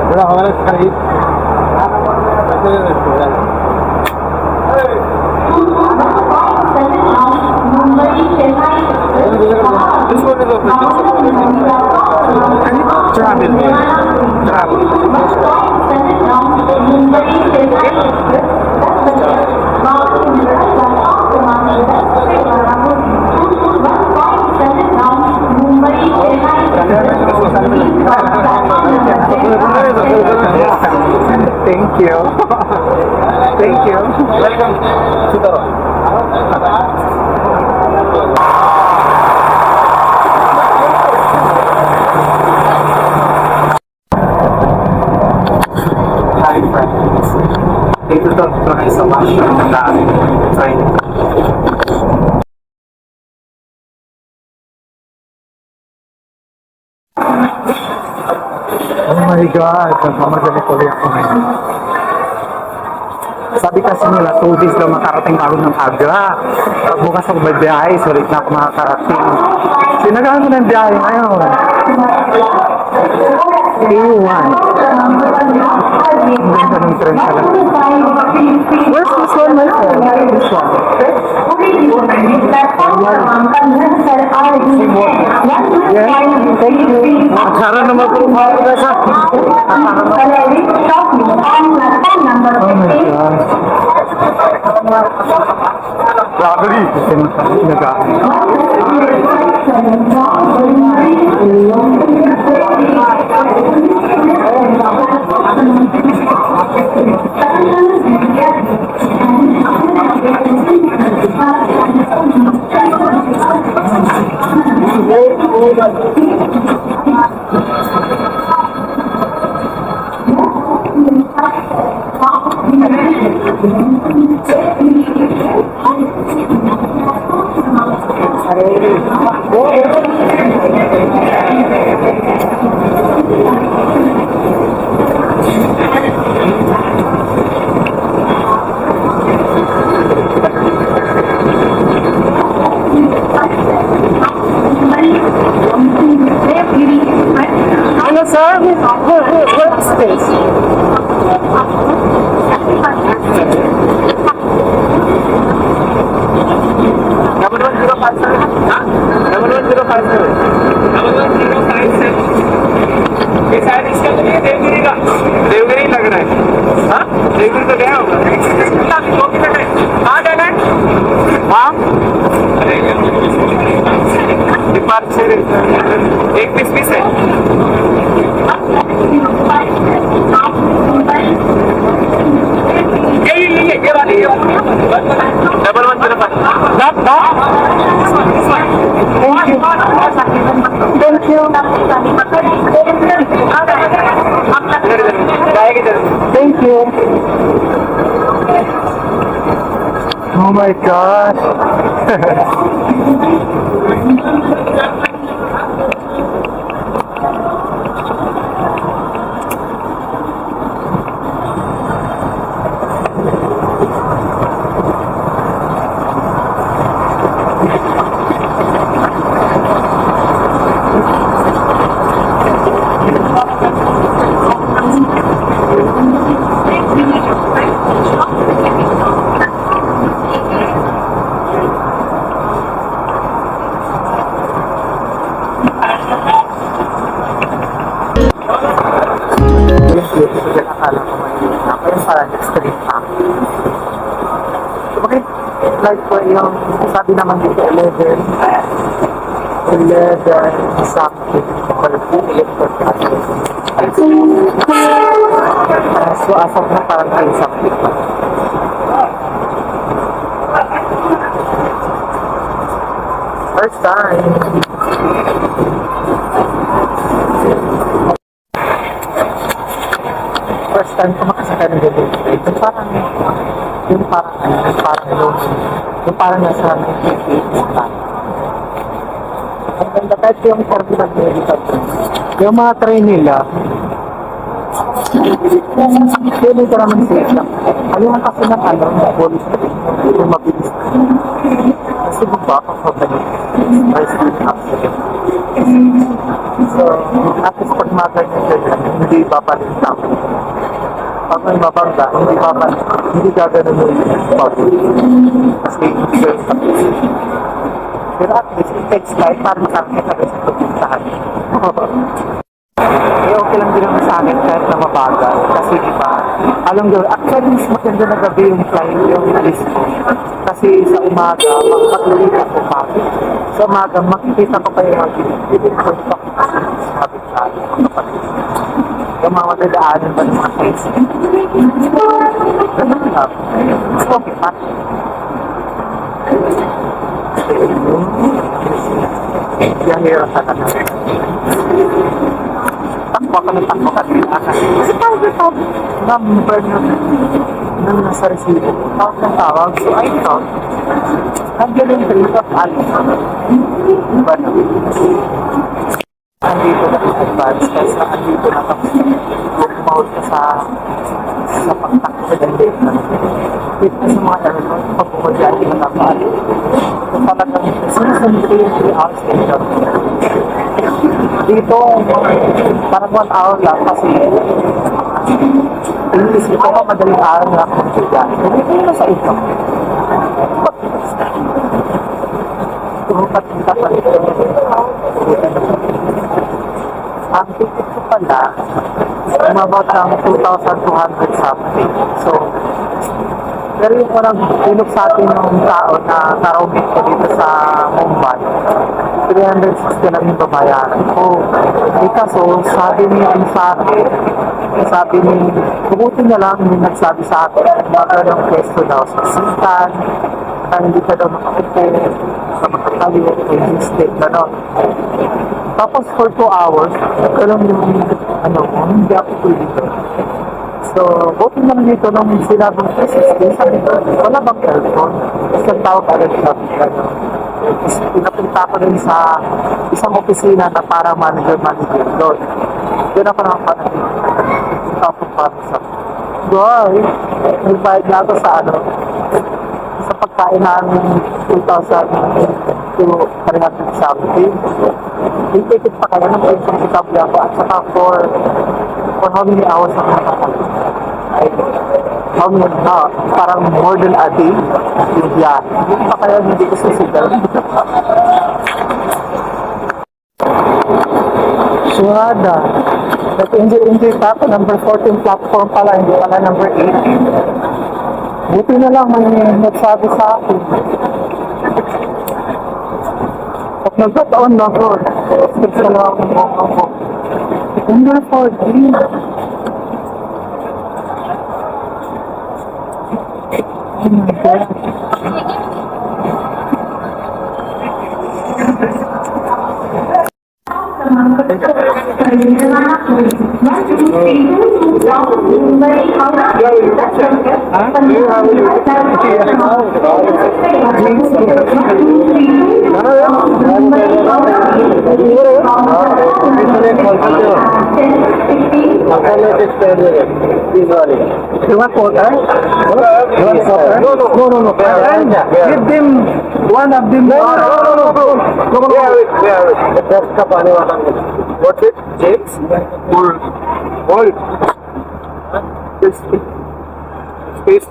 थोड़ा हमारे करीब Thank you. Thank you. Welcome to the Hi friends. Dito to tayo sa washer na train. Oh my God, nagmamadali tuloy ako ngayon. Sabi kasi nila, 2 days lang makarating ako ng aga. Bukas ako may biyahe, sulit na ako makakarating. Sinagaan ko ng biyahe ngayon. A1. Ang ganda ng trend talaga. Where's this one, my friend? This one. Yeah, thank you. Acara naman po mga sa. Oh my God. Grabe. Kasi ano sir? What is this? Number 1057. हाँ? Number 1057. Number 1057. ये शायद इसका तो ये देवगिरी का देवगिरी लग रहा है. हाँ? देवगिरी तो गया होगा. कहाँ जाना है? हाँ? डिपार्चर एक पीस है. ये वाली डबल 105. Thank you. Thank you. Oh my God. Akala ko may ako yung parang extreme pack. So, bakit like po yung sabi naman dito 11 something per electric classes. So, asap na parang kayo something pa. First time. First time ko makasakay ng ganito. Yung parang nasa 98 na. Ang ganda kahit yung terminal medical. Yung mga train nila, yun ito naman safe lang. Ayun kasi ng police yung mabilis. Cebu pa ako sa Balik. Tricycle accident. So, at least pag mga ganyan, hindi babalik sa akin. Pag may mabangga, hindi gagano mo yung bubble. Kasi insurance at least. Pero at least, it takes time para makakita ka sa pagpuntahan. Eh, okay lang din naman sa akin kahit na mabagal. Kasi diba, alam nyo, actually mas maganda na gabi yung flight, yung alis ko. Kasi sa umaga, mag-ulit ako pagod. Sa umaga, makikita ko pa yung mga ginigilin ko. Sabi sa akin, kapatid. Yung mga madadaanan ba ng mga flights. Ganun lang. Mas okay pa. Biyahera talaga. Takbo ka ng takbo ka din aka. Kasi tawag number nung nasa resibo. Tawag ng tawag. So I thought, nandiyan yung rate of alis. Diba na? Andito na yung advance kasi andito na kami. Tumawag ka sa pagtakbo ng date na. Wait na sa mga airport, pagpumadyan yung naman. So talagang sinusunod ko yung 3 hours later. Dito, parang 1 hour lang kasi inisip ko pa madaling araw na ako magsiga. Hindi ko na sa ito. Tumukat kita pa ito. Ang ticket ko pala, umabot ng 2,200 something. So, pero yung unang tinok sa atin ng tao na naroaming ko dito sa Mumbai, 360 lang yung babayaran ko. Eh kaso, sabi niya sa akin, bukutin niya lang yung nagsabi sa akin, baga ng pwesto daw sa sitan, na hindi ka daw makaupo, sa makakaliwa ko yung state na doon. Tapos for 2 hours, nagkaroon yung, hindi ako pwede doon. So, buti naman dito nung sinabong 360, sabi ko, wala bang aircon? Kasi ang tawag agad sa tapos pinapunta ko rin sa isang opisina na parang manager doon. Doon ako nakapanagin. Tapos parang sa boy, nagbayad na ako sa sa pagkain namin 2,000 to 300 something. Yung ticket pa kaya nang comfortable ako at saka for how many hours ako nakapagod. Parang more than a day yung biyahe. Hindi pa kaya hindi ko susigal. Suhada. Nag-enjoy pa ako. Number 14 platform pala, hindi pala number 18. Buti na lang may nagsabi sa akin. Pag nagkataon na ako, skip na lang ako. Number 14. Oh my God. You want water? You want water? No. Give them one of them. No. That's kapani. What's it? James? Gold. Space.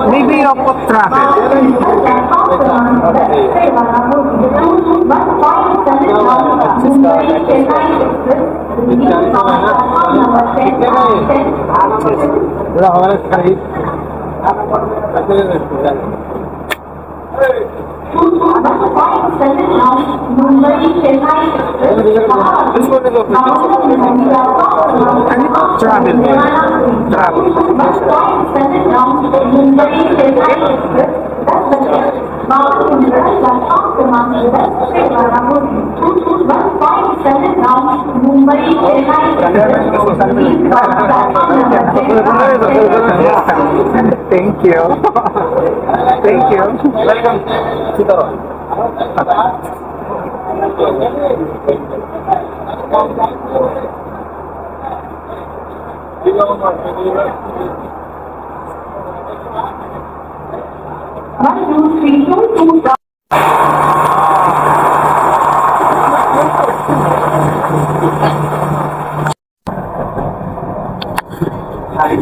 Maybe you put traffic. Thank you. Thank you. Welcome. Hi,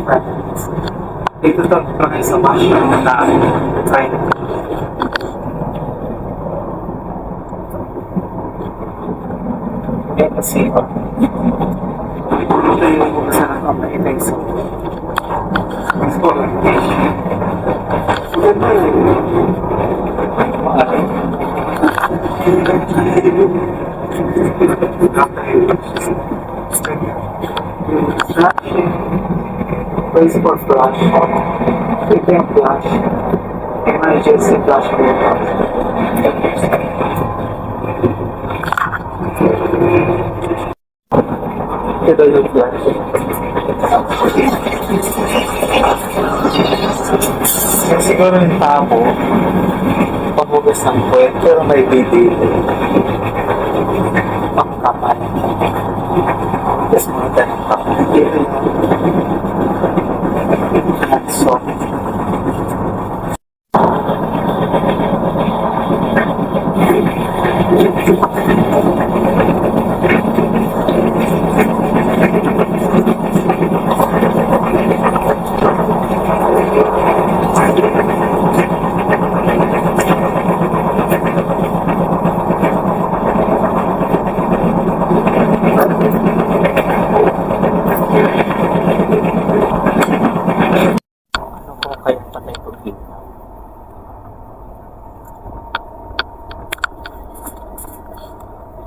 friends. Dito daw kami sa mushroom na try na. Kasi ito yung masarap ang mahinay sa ganda place for flash, frequent flash, emergency flash ito yung flash. Kasi siguro yung tabo, pamugas ng puwet, pero may bibig. Pangkapal. Tapos mga ganang kapatid. So,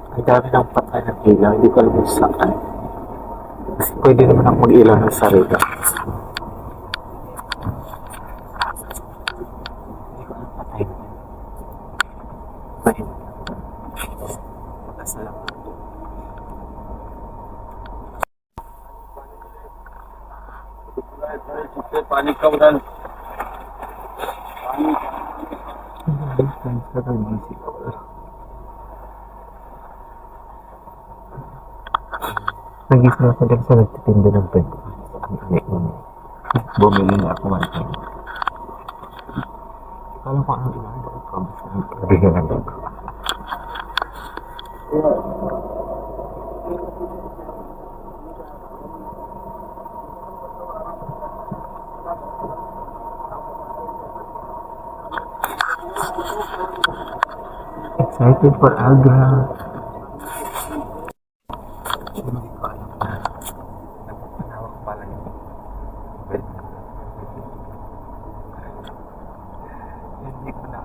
ang dami ng patay ng ilaw, hindi ko alam kung saan. Kasi pwede naman ako mag-ilaw ng sarili. Hindi ko alam patay na yan. Pwede. Pagkas na lang. पानी कम डाल Nagising ako din sa nagtitinda ng breakfast. Bumili na ako man. Alam ko anong ginagawa ko. Basta nagkabigyan ako. Excited for Agra. Hindi ko na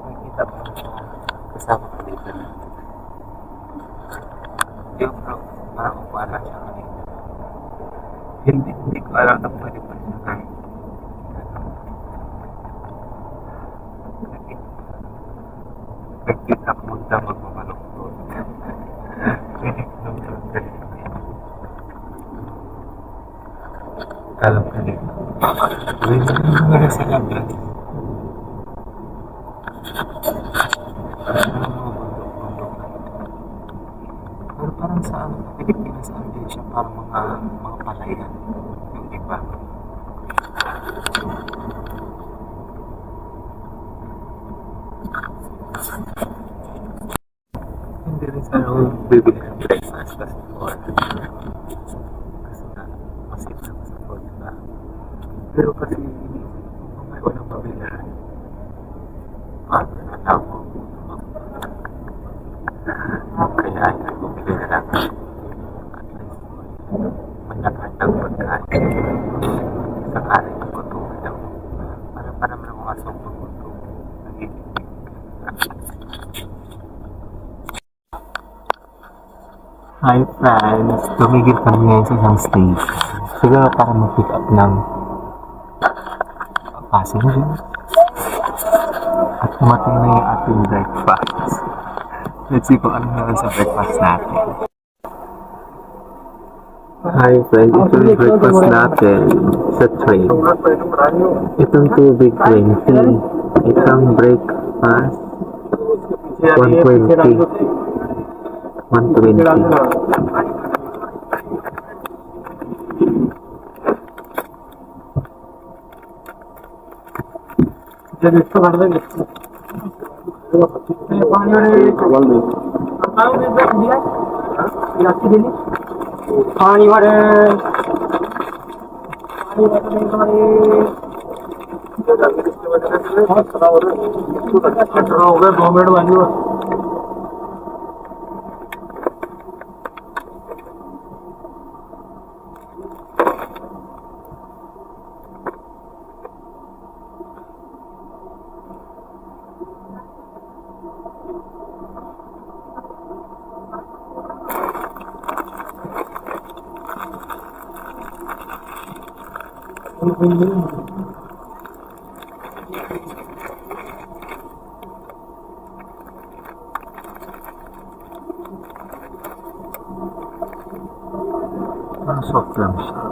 nakikita pa kasama ko dito na yung bro, parang upara siya kanina. Hindi ko alam na pwede pa siya kahit nagkita ko munta magmamaluktot. Pwede ko naman talagang ganito. Alam ka din. Pwede ko naman sa labas. Pero parang sa Pilipinas, din siya parang mga palayan. Yung iba. Hindi rin sa bibili ng breakfast kasi nga masip na sa food na. Pero kasi kung may walang pabilahan, alam mo. Kaya ay bumili na lang. At least manyakan ng pagkain. Sakaling ako tumilaw. Para naman ang mga sobrang mundo. Hi friends! Tumigil kami ngayon sa isang station. Siguro para mag-pick up ng passenger. At tumating na yung ating breakfast. Let's see kung ano naman sa breakfast natin. Hi friends! Ito yung breakfast natin sa train. Itong tubig 20. Itong breakfast 120. 120. पानी वाले हो गए 2 मिनट वाली Soft lang siya.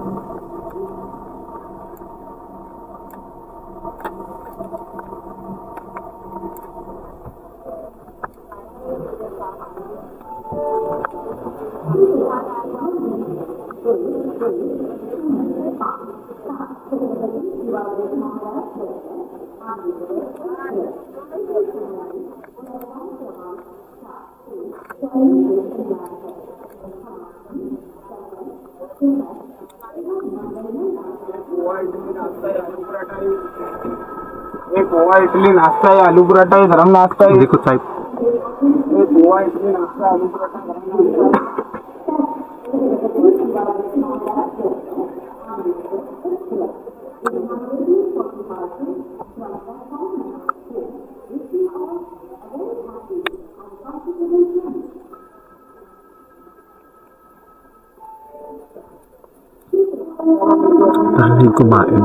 एक गोवा इडली नाश्ता है, आलू पराठा है, गरम नाश्ता है। Hindi ko type. एक गोवा इडली नाश्ता, आलू पराठा, गरम नाश्ता। Parang hindi kumain.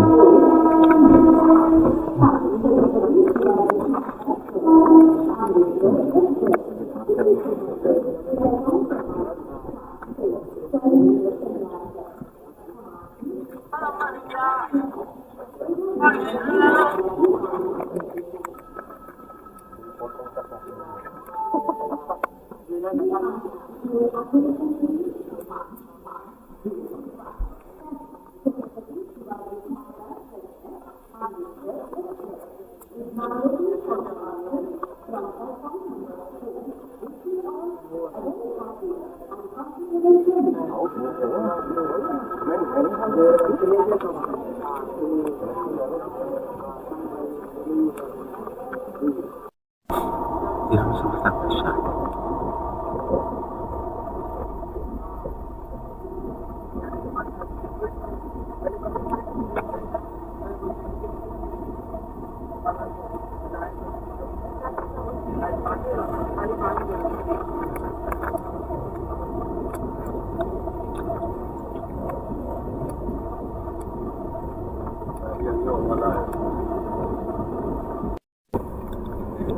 Yan, sumasakit siya.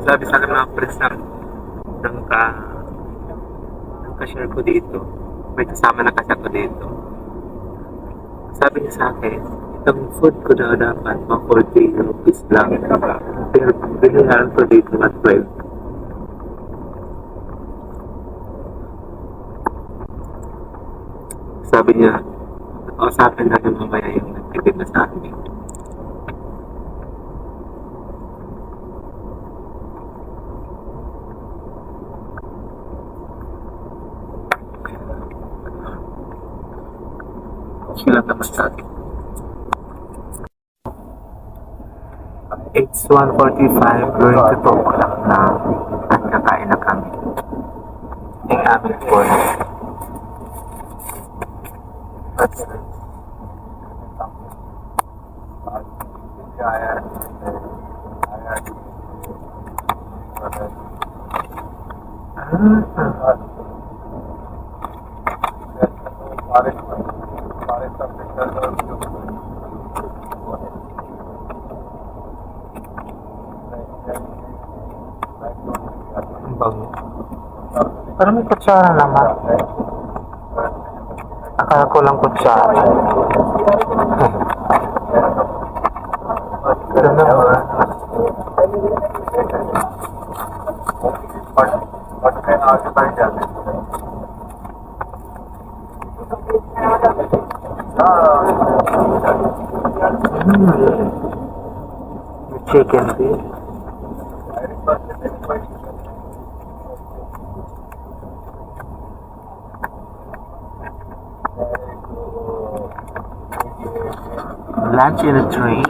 Sabi sa akin mga press ng ka-share ko dito, may kasama na kasi ako dito. Sabi niya sa akin, itong food ko na dapat mga 40 rupees lang. Pero biniharan ko dito at 12. Sabi niya, usapin natin mamaya yung nagtipid na sa akin. Sila naman sa akin. It's 1:45, going to 2 o'clock na at kakain na kami. Yung aming phone. Parang may kutsara naman. Akala ko lang kutsara. Pero naman. Chicken fish. Lunch in a train.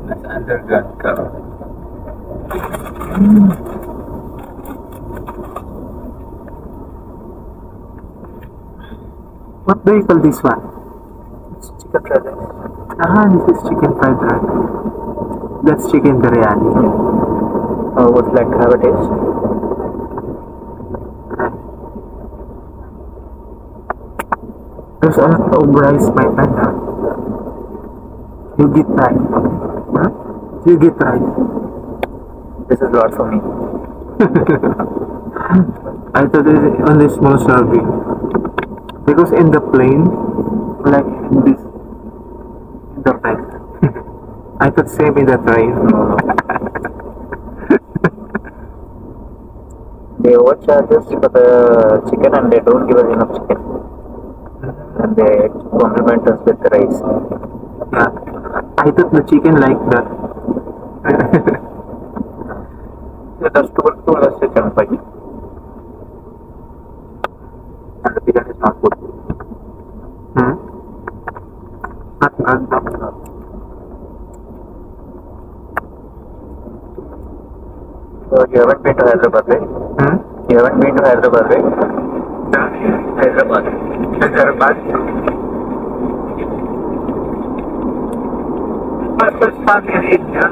Nasa underground ka. What do you call this one? It's chicken fried rice. This is chicken fried rice. That's chicken biryani. Would you like to have a taste? There's a lot of rice, my friend. You get rice. Huh? You get rice. This is a lot for me. I thought it is only small serving. Because in the plane, like in this, in the plane, I thought same in the train. They overcharge us for the chicken and they don't give us enough chicken. And they compliment us with the rice. Yeah, I thought the chicken like that. That's too less chicken fight. And the chicken is not good. Not good. So you haven't been to Hyderabad, right? You haven't been to Hyderabad, right? Hyderabad. Hyderabad. First time in India.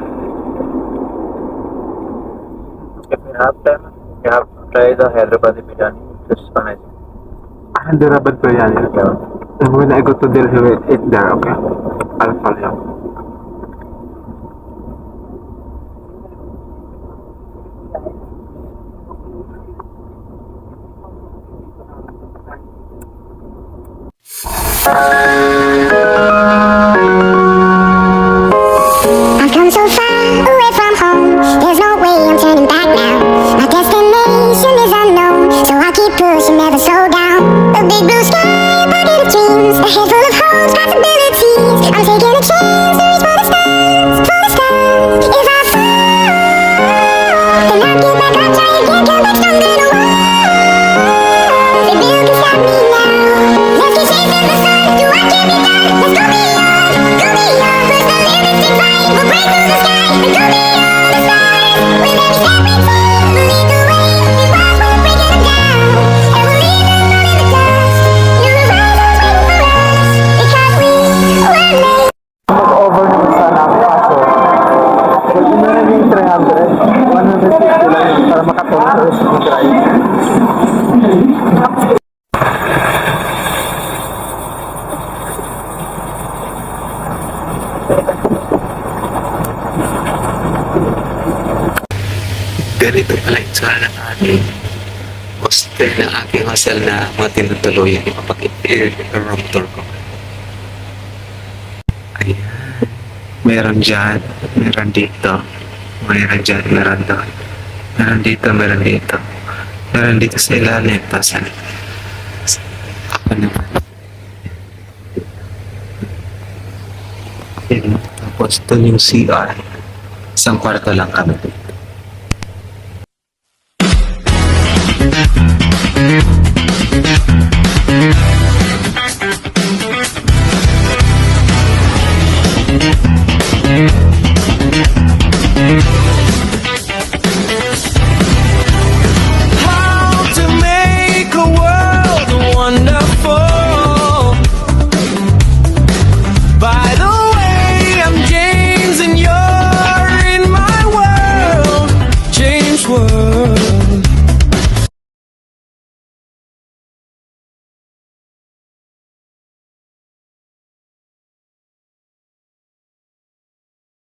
If you have time, you have to try the Hyderabadi biryani. It's amazing. Hyderabad biryani. Yeah. And when I go to Delhi, we'll eat there, okay? I'll tell you. I've come so far away from home. There's no way I'm turning back now. My destination is unknown, so I keep pushing, never slow down. A big blue sky, a bucket of dreams, a head full of hopes, possibilities. I'm taking a chance to reach for the stars, for the stars. If I fall, then I'll get back up, try again, come back stronger than a wall. If you can stop me now, let's keep chasing the sun. Do I get me down? Let's go beyond, go beyond. Push the limits, take flight, we'll break through the sky and go beyond the stars. With every step we take, we'll lead the way. These walls, we're breaking them down, and we'll leave them all in the dust. New horizons waiting for us, because we were made. Over naman sana ako kaso. Pag meron yung 300, 150 lang yun para makatulong sa rest of the drive. Ganito pala yung tsura ng ating hostel, ng aking hostel na mga tinutuluyan. Ipapakita-room tour ko. Ayan. Meron dyan, meron dito, meron dyan, meron doon. Meron dito, meron dito. Meron dito sa ilalim. Tapos ako naman. Ayan. Tapos doon yung CR. Isang kwarto lang kami. How to make a world wonderful. By the way, I'm James and you're in my world. James World.